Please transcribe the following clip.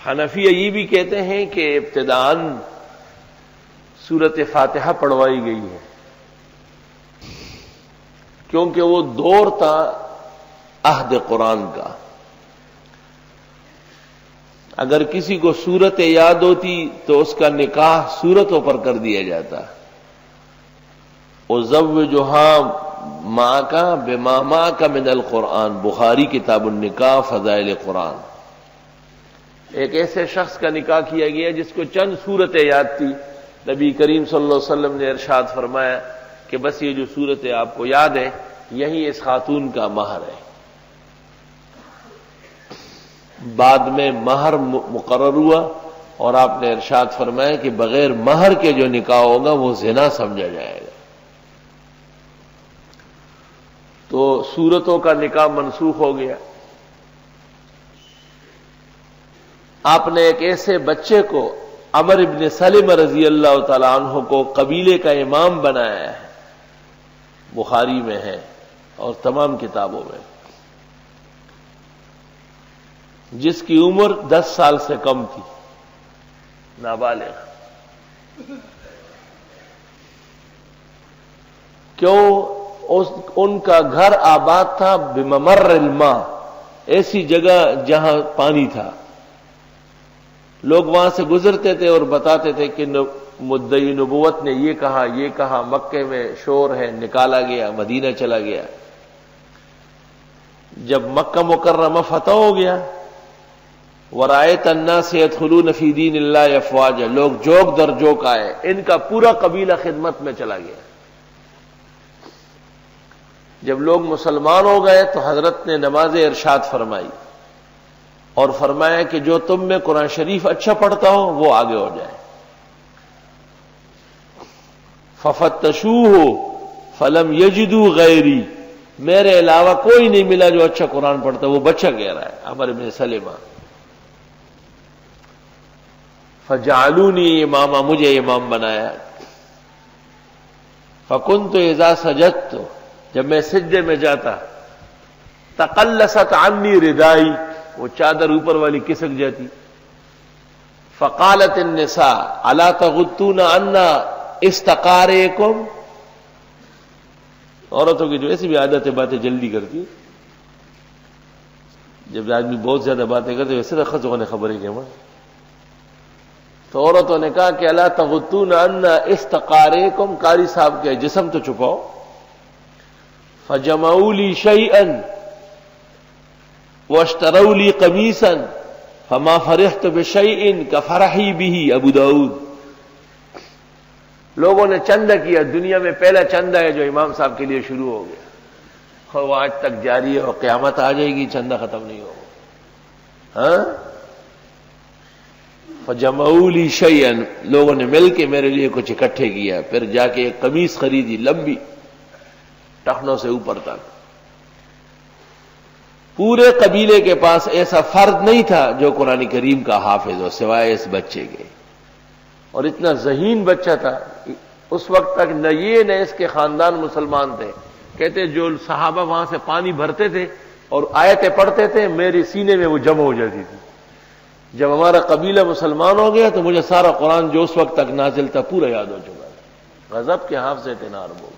حنفیہ یہ بھی کہتے ہیں کہ ابتداءً سورۃ فاتحہ پڑھوائی گئی ہے، کیونکہ وہ دور تھا عہد قرآن کا۔ اگر کسی کو سورت یاد ہوتی تو اس کا نکاح سورتوں پر کر دیا جاتا۔ وَزَوِّجُهَا مَعَكَ بِمَا مَعَكَ مِنَ الْقُرْآنِ، بخاری کتاب النکاح فضائل قرآن۔ ایک ایسے شخص کا نکاح کیا گیا جس کو چند سورتیں یاد تھی۔ نبی کریم صلی اللہ علیہ وسلم نے ارشاد فرمایا کہ بس یہ جو سورتیں آپ کو یاد ہے یہی اس خاتون کا مہر ہے۔ بعد میں مہر مقرر ہوا اور آپ نے ارشاد فرمایا کہ بغیر مہر کے جو نکاح ہوگا وہ زنا سمجھا جائے گا۔ تو سورتوں کا نکاح منسوخ ہو گیا۔ آپ نے ایک ایسے بچے کو عمر ابن سلمہ رضی اللہ تعالی عنہ کو قبیلے کا امام بنایا ہے، بخاری میں ہے اور تمام کتابوں میں، جس کی عمر 10 سال سے کم تھی، نابالغ۔ کیوں؟ ان کا گھر آباد تھا بممر الماء، ایسی جگہ جہاں پانی تھا۔ لوگ وہاں سے گزرتے تھے اور بتاتے تھے کہ مدعی نبوت نے یہ کہا، مکے میں شور ہے، نکالا گیا، مدینہ چلا گیا۔ جب مکہ مکرمہ فتح ہو گیا، وَرَأَيْتَ النَّاسَ يَدْخُلُونَ فِي دِينِ اللَّهِ أَفْوَاجًا، لوگ جوک در جوک آئے، ان کا پورا قبیلہ خدمت میں چلا گیا۔ جب لوگ مسلمان ہو گئے تو حضرت نے نماز ارشاد فرمائی اور فرمایا کہ جو تم میں قرآن شریف اچھا پڑھتا ہو وہ آگے ہو جائے۔ فَفَتَّشُوهُ فَلَمْ يَجِدُوا غَيْرِي، میرے علاوہ کوئی نہیں ملا جو اچھا قرآن پڑھتا۔ وہ بچہ کہہ رہا ہے عمر بن سلمہ۔ فَجَعَلُونِي اماما، مجھے امام بنایا۔ فَكُنْتُ إِذَا سَجَدْتُ، جب میں سجدے میں جاتا، تقلصت عنی ردائی، وہ چادر اوپر والی کسک جاتی۔ فقالت النساء الا تغطون عنا استقارئکم، عورتوں کی جو ایسی بھی عادت ہے باتیں جلدی کرتی، جب آدمی بہت زیادہ باتیں کرتے ویسے رکھا تو نے خبر ہی کہ تو عورتوں نے کہا کہ الا تغطون عنا استقارئکم، قاری صاحب کے جسم تو چھپاؤ۔ فجمعوا لي شيئا واشتروا لي قميصا فما فرحت بشيء كفرحي به، ابو داؤد۔ لوگوں نے چندہ کیا، دنیا میں پہلا چندہ ہے جو امام صاحب کے لیے شروع ہو گیا، وہ آج تک جاری ہے اور قیامت آ جائے گی چندہ ختم نہیں ہوگا۔ ہاں، فجمعوا لي شيئا، لوگوں نے مل کے میرے لیے کچھ اکٹھے کیا، پھر جا کے ایک قمیص خریدی لمبی، ٹخنوں سے اوپر تک۔ پورے قبیلے کے پاس ایسا فرد نہیں تھا جو قرآن کریم کا حافظ ہو سوائے اس بچے کے، اور اتنا ذہین بچہ تھا۔ اس وقت تک نہ یہ نہ اس کے خاندان مسلمان تھے۔ کہتے جو صحابہ وہاں سے پانی بھرتے تھے اور آیتیں پڑھتے تھے میرے سینے میں وہ جمع ہو جاتی تھی۔ جب ہمارا قبیلہ مسلمان ہو گیا تو مجھے سارا قرآن جو اس وقت تک نازل تھا پورا یاد ہو چکا تھا۔ غضب کے حافظ تھے ناربو۔